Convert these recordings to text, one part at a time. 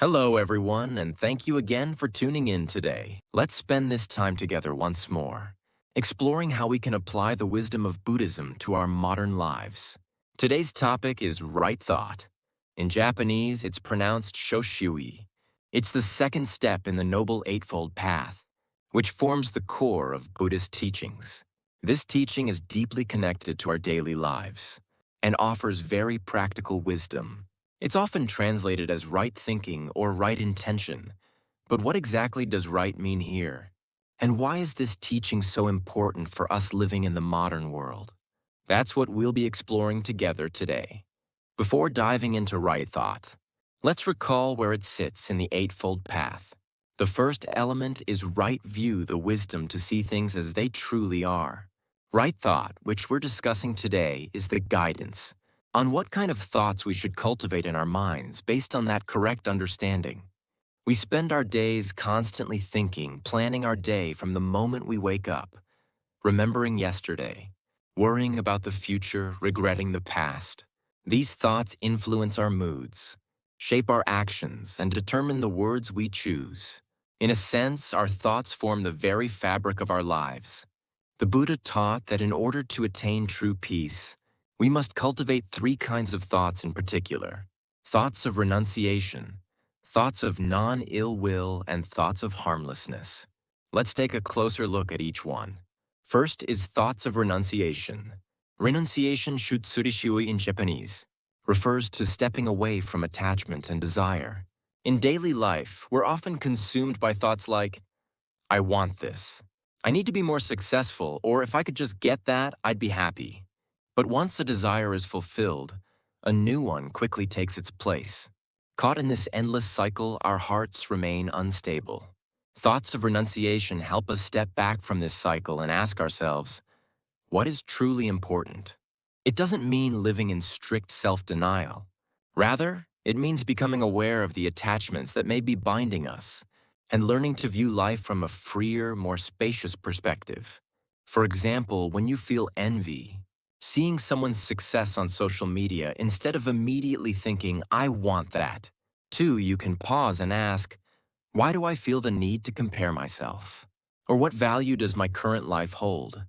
Hello, everyone, and thank you again for tuning in today. Let's spend this time together once more, exploring how we can apply the wisdom of Buddhism to our modern lives. Today's topic is right thought. In Japanese, it's pronounced shoshui. It's the second step in the Noble Eightfold Path, which forms the core of Buddhist teachings. This teaching is deeply connected to our daily lives and offers very practical wisdom. It's often translated as right thinking or right intention, but what exactly does right mean here? And why is this teaching so important for us living in the modern world? That's what we'll be exploring together today. Before diving into right thought, let's recall where it sits in the Eightfold Path. The first element is right view, the wisdom to see things as they truly are. Right thought, which we're discussing today, is the guidance on what kind of thoughts we should cultivate in our minds based on that correct understanding. We spend our days constantly thinking, planning our day from the moment we wake up, remembering yesterday, worrying about the future, regretting the past. These thoughts influence our moods, shape our actions, and determine the words we choose. In a sense, our thoughts form the very fabric of our lives. The Buddha taught that in order to attain true peace, we must cultivate three kinds of thoughts in particular: thoughts of renunciation, thoughts of non-ill will, and thoughts of harmlessness. Let's take a closer look at each one. First is thoughts of renunciation. Renunciation, shutsurishui in Japanese, refers to stepping away from attachment and desire. In daily life, we're often consumed by thoughts like, I want this, I need to be more successful, or if I could just get that, I'd be happy. But once a desire is fulfilled, a new one quickly takes its place. Caught in this endless cycle, our hearts remain unstable. Thoughts of renunciation help us step back from this cycle and ask ourselves, what is truly important? It doesn't mean living in strict self-denial. Rather, it means becoming aware of the attachments that may be binding us and learning to view life from a freer, more spacious perspective. For example, when you feel envy, seeing someone's success on social media, instead of immediately thinking, I want that. Two, you can pause and ask, why do I feel the need to compare myself? Or what value does my current life hold?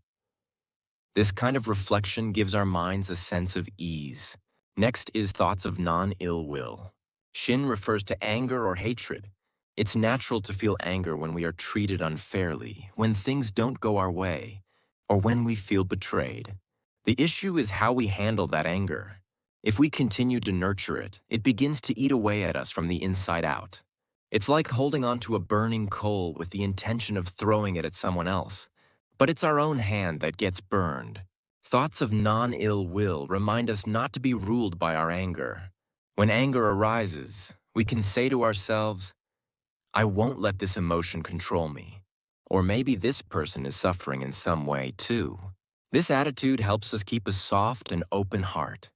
This kind of reflection gives our minds a sense of ease. Next is thoughts of non-ill will. Shin refers to anger or hatred. It's natural to feel anger when we are treated unfairly, when things don't go our way, or when we feel betrayed. The issue is how we handle that anger. If we continue to nurture it, it begins to eat away at us from the inside out. It's like holding onto a burning coal with the intention of throwing it at someone else, but it's our own hand that gets burned. Thoughts of non-ill will remind us not to be ruled by our anger. When anger arises, we can say to ourselves, I won't let this emotion control me. Or maybe this person is suffering in some way too. This attitude helps us keep a soft and open heart.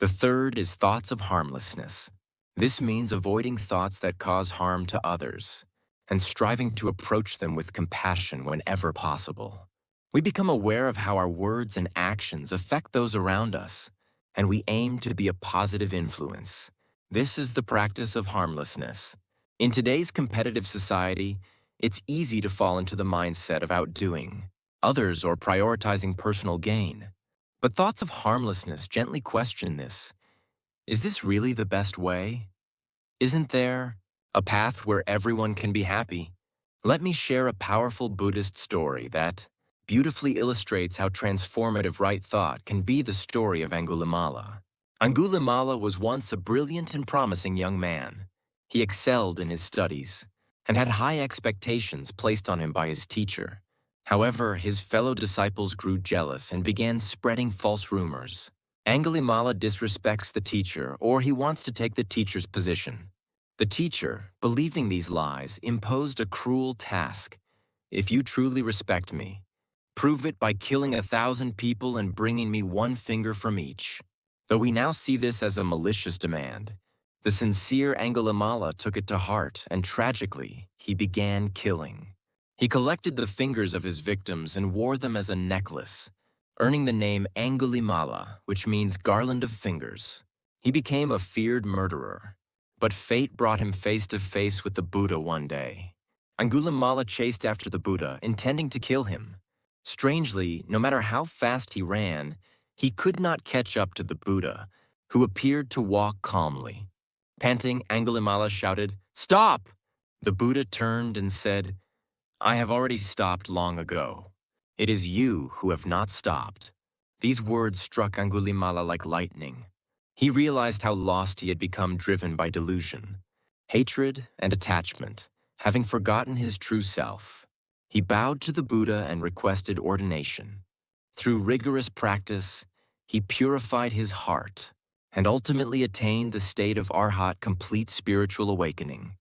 The third is thoughts of harmlessness. This means avoiding thoughts that cause harm to others and striving to approach them with compassion whenever possible. We become aware of how our words and actions affect those around us, and we aim to be a positive influence. This is the practice of harmlessness. In today's competitive society, it's easy to fall into the mindset of outdoing others or prioritizing personal gain. But thoughts of harmlessness gently question this. Is this really the best way? Isn't there a path where everyone can be happy? Let me share a powerful Buddhist story that beautifully illustrates how transformative right thought can be the story of Angulimala. Angulimala was once a brilliant and promising young man. He excelled in his studies and had high expectations placed on him by his teacher. However, his fellow disciples grew jealous and began spreading false rumors. Angulimala disrespects the teacher, or he wants to take the teacher's position. The teacher, believing these lies, imposed a cruel task. If you truly respect me, prove it by killing 1,000 people and bringing me one finger from each. Though we now see this as a malicious demand, the sincere Angulimala took it to heart, and tragically, he began killing. He collected the fingers of his victims and wore them as a necklace, earning the name Angulimala, which means garland of fingers. He became a feared murderer. But fate brought him face to face with the Buddha one day. Angulimala chased after the Buddha, intending to kill him. Strangely, no matter how fast he ran, he could not catch up to the Buddha, who appeared to walk calmly. Panting, Angulimala shouted, "Stop!" The Buddha turned and said, "I have already stopped long ago. It is you who have not stopped." These words struck Angulimala like lightning. He realized how lost he had become, driven by delusion, hatred, and attachment, having forgotten his true self. He bowed to the Buddha and requested ordination. Through rigorous practice, he purified his heart and ultimately attained the state of arhat, complete spiritual awakening.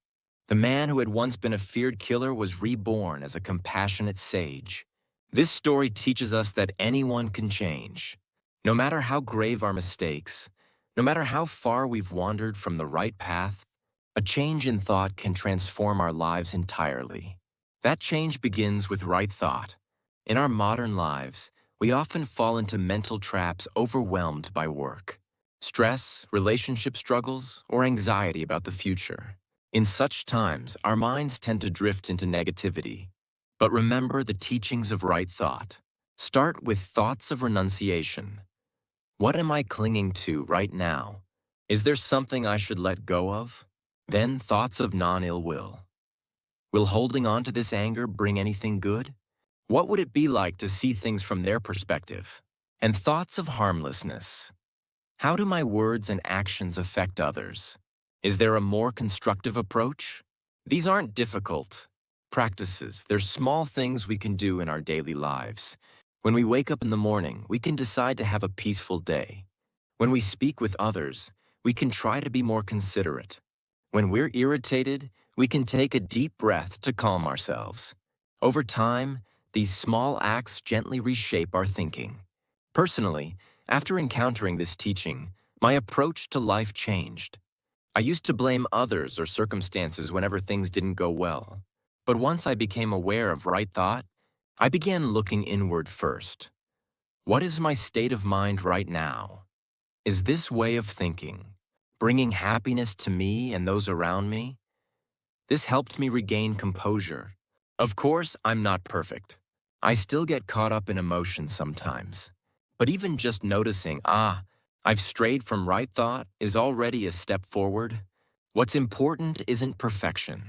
The man who had once been a feared killer was reborn as a compassionate sage. This story teaches us that anyone can change. No matter how grave our mistakes, no matter how far we've wandered from the right path, a change in thought can transform our lives entirely. That change begins with right thought. In our modern lives, we often fall into mental traps, overwhelmed by work, stress, relationship struggles, or anxiety about the future. In such times, our minds tend to drift into negativity. But remember the teachings of right thought. Start with thoughts of renunciation. What am I clinging to right now? Is there something I should let go of? Then thoughts of non-ill will. Will holding on to this anger bring anything good? What would it be like to see things from their perspective? And thoughts of harmlessness. How do my words and actions affect others? Is there a more constructive approach? These aren't difficult practices. They're small things we can do in our daily lives. When we wake up in the morning, we can decide to have a peaceful day. When we speak with others, we can try to be more considerate. When we're irritated, we can take a deep breath to calm ourselves. Over time, these small acts gently reshape our thinking. Personally, after encountering this teaching, my approach to life changed. I used to blame others or circumstances whenever things didn't go well. But once I became aware of right thought, I began looking inward first. What is my state of mind right now? Is this way of thinking bringing happiness to me and those around me? This helped me regain composure. Of course, I'm not perfect. I still get caught up in emotions sometimes. But even just noticing, I've strayed from right thought is already a step forward. What's important isn't perfection.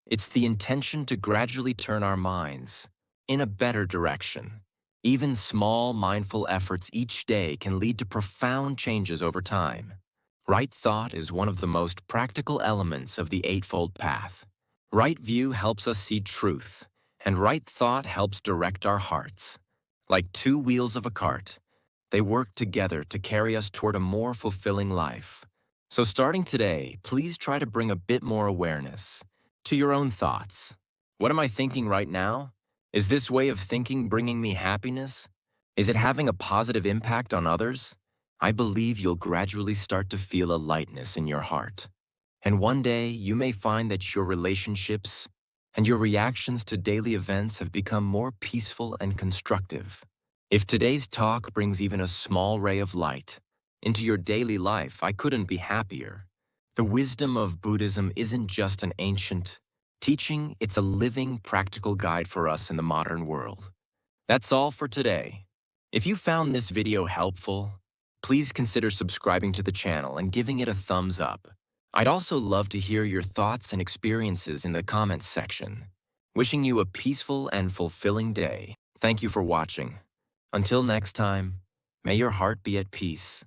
It's the intention to gradually turn our minds in a better direction. Even small, mindful efforts each day can lead to profound changes over time. Right thought is one of the most practical elements of the Eightfold Path. Right view helps us see truth, and right thought helps direct our hearts. Like two wheels of a cart, they work together to carry us toward a more fulfilling life. So starting today, please try to bring a bit more awareness to your own thoughts. What am I thinking right now? Is this way of thinking bringing me happiness? Is it having a positive impact on others? I believe you'll gradually start to feel a lightness in your heart. And one day, you may find that your relationships and your reactions to daily events have become more peaceful and constructive. If today's talk brings even a small ray of light into your daily life, I couldn't be happier. The wisdom of Buddhism isn't just an ancient teaching, it's a living, practical guide for us in the modern world. That's all for today. If you found this video helpful, please consider subscribing to the channel and giving it a thumbs up. I'd also love to hear your thoughts and experiences in the comments section. Wishing you a peaceful and fulfilling day. Thank you for watching. Until next time, may your heart be at peace.